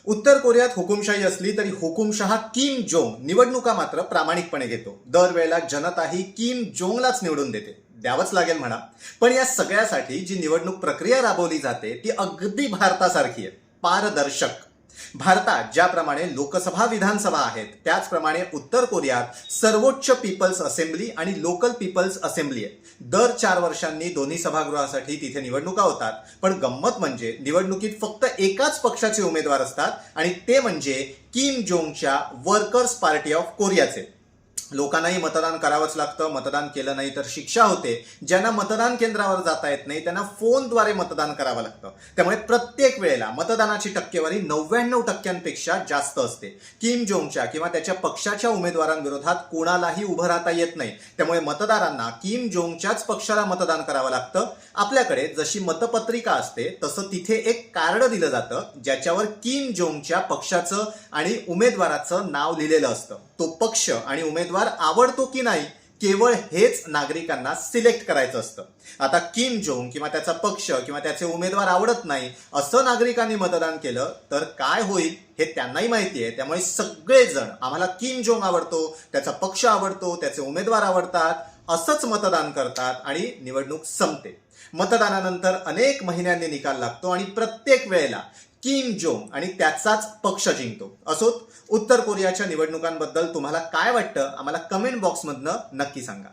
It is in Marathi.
उत्तर कोरियात हुकुमशाही असली तरी हुकुमशहा किम जोंग निवडणुका मात्र प्रामाणिकपणे घेतो. दरवेळेला जनता ही किम जोंगलाच निवडून देते. द्यावंच लागेल म्हणा. पण या सगळ्यासाठी जी निवडणूक प्रक्रिया राबवली जाते ती अगदी भारतासारखी आहे, पारदर्शक. भारतात ज्याप्रमाणे लोकसभा विधानसभा आहेत त्याचप्रमाणे उत्तर कोरियात सर्वोच्च पीपल्स असेंब्ली आणि लोकल पीपल्स असेंब्ली आहे. दर 4 वर्षांनी दोन्ही सभागृहासाठी तिथे निवडणुका होतात. पण गंमत म्हणजे निवडणुकीत फक्त एकाच पक्षाचे उमेदवार असतात आणि ते म्हणजे किम जोंगच्या वर्कर्स पार्टी ऑफ कोरियाचे. लोकांनाही मतदान करावंच लागतं. मतदान केलं नाही तर शिक्षा होते. ज्यांना मतदान केंद्रावर जाता येत नाही त्यांना फोनद्वारे मतदान करावं लागतं. त्यामुळे प्रत्येक वेळेला मतदानाची टक्केवारी 99% जास्त असते. किम जोंगच्या किंवा त्याच्या पक्षाच्या उमेदवारांविरोधात कोणालाही उभं राहता येत नाही. त्यामुळे मतदारांना किम जोंगच्याच पक्षाला मतदान करावं लागतं. आपल्याकडे जशी मतपत्रिका असते तसं तिथे एक कार्ड दिलं जातं ज्याच्यावर किम जोंगच्या पक्षाचं आणि उमेदवाराचं नाव लिहिलेलं असतं. तो पक्ष आणि उमेदवार आवडतो की नाही केवळ हेच नागरिकांना सिलेक्ट करायचं असतं. आता किम जोंग किंवा त्याचा पक्ष किंवा त्याचे उमेदवार आवडत नाही असं नागरिकांनी मतदान केलं तर काय होईल हे त्यांनाही माहिती आहे. त्यामुळे सगळेजण आम्हाला किम जोंग आवडतो, त्याचा पक्ष आवडतो, त्याचे उमेदवार आवडतात असंच मतदान करतात आणि निवडणूक संपते. मतदानानंतर अनेक महिन्यांनी निकाल लागतो आणि प्रत्येक वेळेला किम जोंग आणि त्याचाच पक्ष जिंकतो. असोत, उत्तर कोरियाच्या निवडणुकांबद्दल तुम्हाला काय वाटतं आम्हाला कमेंट बॉक्समधनं नक्की सांगा.